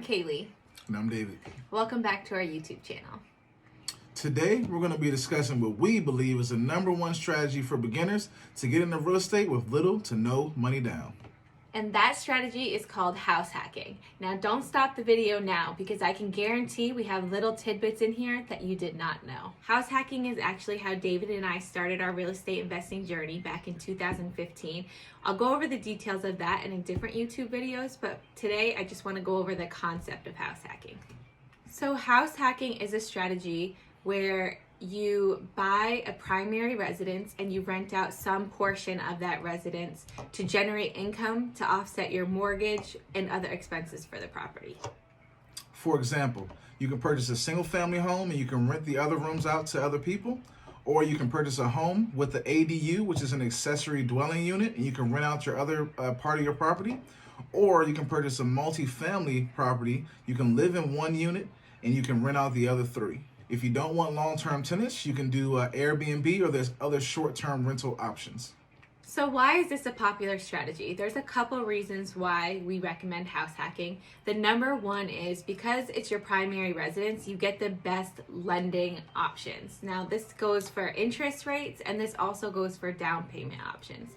Kaylee. And I'm David. Welcome back to our YouTube channel. Today, we're going to be discussing what we believe is the #1 strategy for beginners to get into real estate with little to no money down. And that strategy is called house hacking. Now, don't stop the video now because I can guarantee we have little tidbits in here that you did not know. House hacking is actually how David and I started our real estate investing journey back in 2015. I'll go over the details of that in different YouTube videos, but today I just want to go over the concept of house hacking. So house hacking is a strategy where you buy a primary residence and you rent out some portion of that residence to generate income to offset your mortgage and other expenses for the property. For example, you can purchase a single family home and you can rent the other rooms out to other people, or you can purchase a home with the ADU, which is an accessory dwelling unit, and you can rent out your other part of your property, or you can purchase a multi-family property. You can live in one unit and you can rent out the other 3. If you don't want long-term tenants, you can do Airbnb, or there's other short-term rental options. So why is this a popular strategy? There's a couple reasons why we recommend house hacking. The #1 is because it's your primary residence, you get the best lending options. Now this goes for interest rates and this also goes for down payment options.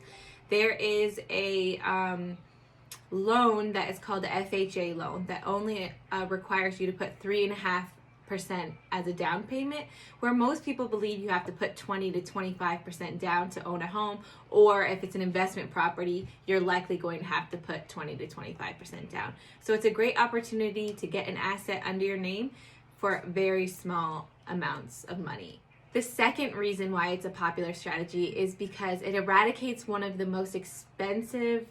There is a loan that is called the FHA loan that only requires you to put 3.5% as a down payment, where most people believe you have to put 20 to 25% down to own a home, or if it's an investment property, you're likely going to have to put 20 to 25% down. So it's a great opportunity to get an asset under your name for very small amounts of money. The second reason why it's a popular strategy is because it eradicates one of the most expensive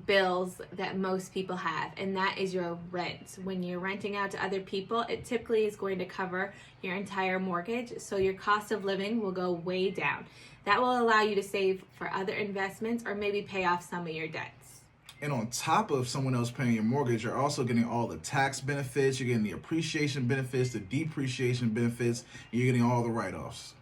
bills that most people have, and that is your rent. When you're renting out to other people, it typically is going to cover your entire mortgage, so your cost of living will go way down. That will allow you to save for other investments or maybe pay off some of your debts. And on top of someone else paying your mortgage, you're also getting all the tax benefits, you're getting the appreciation benefits, the depreciation benefits, and you're getting all the write-offs.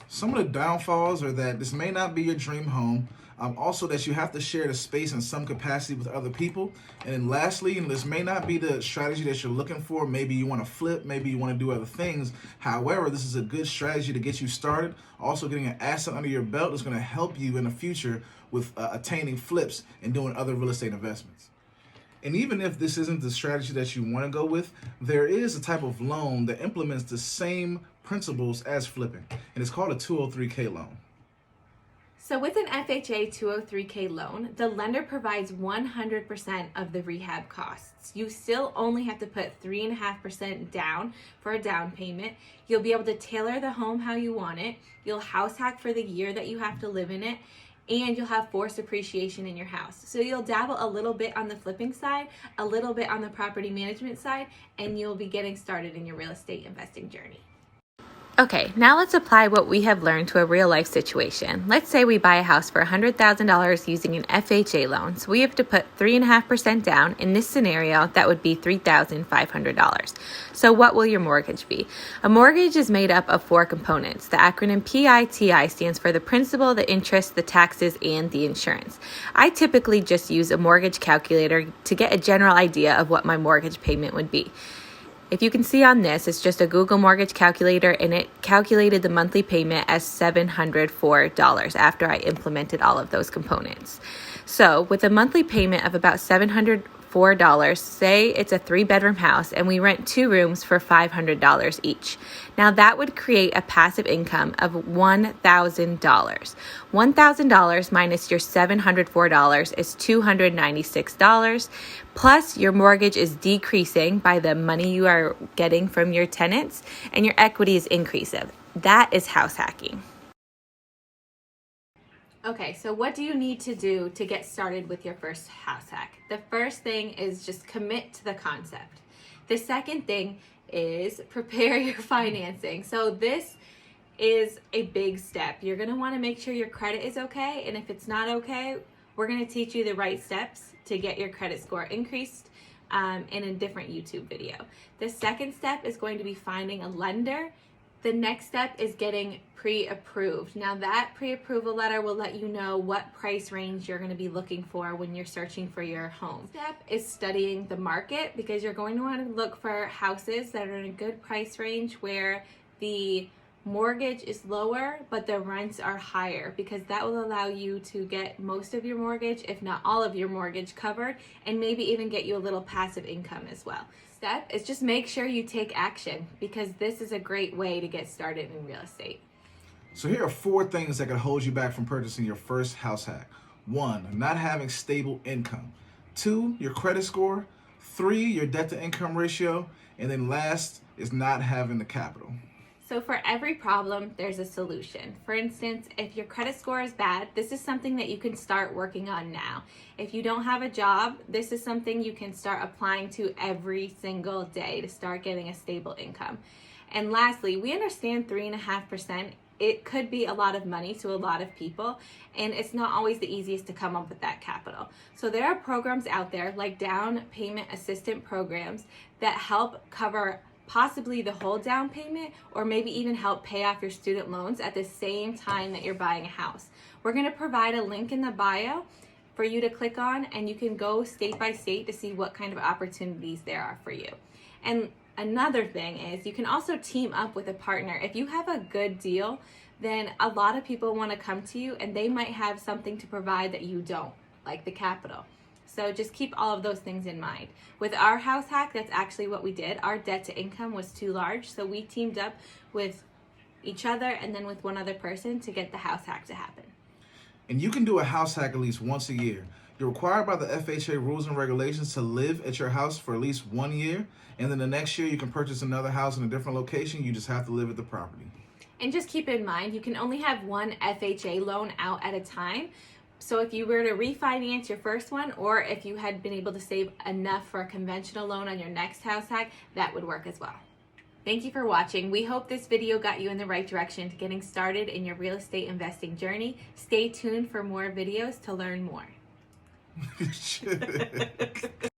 Some of the downfalls are that this may not be your dream home. Also that you have to share the space in some capacity with other people. And then lastly, this may not be the strategy that you're looking for. Maybe you want to flip, maybe you want to do other things. However, this is a good strategy to get you started. Also, getting an asset under your belt is going to help you in the future with attaining flips and doing other real estate investments. And even if this isn't the strategy that you want to go with, there is a type of loan that implements the same principles as flipping, and it's called a 203K loan. So with an FHA 203K loan, the lender provides 100% of the rehab costs. You still only have to put 3.5% down for a down payment. You'll be able to tailor the home how you want it. You'll house hack for the year that you have to live in it, and you'll have forced appreciation in your house. So you'll dabble a little bit on the flipping side, a little bit on the property management side, and you'll be getting started in your real estate investing journey. Okay, now let's apply what we have learned to a real life situation. Let's say we buy a house for $100,000 using an FHA loan. So we have to put 3.5% down. In this scenario, that would be $3,500. So what will your mortgage be? A mortgage is made up of 4 components. The acronym PITI stands for the principal, the interest, the taxes, and the insurance. I typically just use a mortgage calculator to get a general idea of what my mortgage payment would be. If you can see on this, it's just a Google mortgage calculator, and it calculated the monthly payment as $704 after I implemented all of those components. So with a monthly payment of about $704, say it's a 3-bedroom house and we rent 2 rooms for $500 each. Now that would create a passive income of $1,000. $1,000 minus your $704 is $296. Plus your mortgage is decreasing by the money you are getting from your tenants, and your equity is increasing. That is house hacking. Okay, so what do you need to do to get started with your first house hack? The first thing is just commit to the concept. The second thing is prepare your financing. So this is a big step. You're gonna wanna make sure your credit is okay, and if it's not okay, we're gonna teach you the right steps to get your credit score increased in a different YouTube video. The second step is going to be finding a lender The next step is getting pre-approved. Now that pre-approval letter will let you know what price range you're going to be looking for when you're searching for your home. Step is studying the market, because you're going to want to look for houses that are in a good price range where the mortgage is lower but the rents are higher, because that will allow you to get most of your mortgage, if not all of your mortgage, covered, and maybe even get you a little passive income as well. Step is just make sure you take action, because this is a great way to get started in real estate. So here are 4 things that could hold you back from purchasing your first house hack. 1, not having stable income. 2, your credit score. 3, your debt to income ratio. And then last is not having the capital. So for every problem, there's a solution. For instance, if your credit score is bad, this is something that you can start working on now. If you don't have a job, this is something you can start applying to every single day to start getting a stable income. And lastly, we understand 3.5%. It could be a lot of money to a lot of people, and it's not always the easiest to come up with that capital. So there are programs out there like down payment assistant programs that help cover possibly the whole down payment, or maybe even help pay off your student loans at the same time that you're buying a house. We're going to provide a link in the bio for you to click on, and you can go state by state to see what kind of opportunities there are for you. And another thing is you can also team up with a partner. If you have a good deal, then a lot of people want to come to you, and they might have something to provide that you don't, like the capital. So just keep all of those things in mind. With our house hack, that's actually what we did. Our debt to income was too large, so we teamed up with each other and then with one other person to get the house hack to happen. And you can do a house hack at least once a year. You're required by the FHA rules and regulations to live at your house for at least 1 year, and then the next year you can purchase another house in a different location. You just have to live at the property. And just keep in mind, you can only have one FHA loan out at a time. So if you were to refinance your first one, or if you had been able to save enough for a conventional loan on your next house hack, that would work as well. Thank you for watching. We hope this video got you in the right direction to getting started in your real estate investing journey. Stay tuned for more videos to learn more.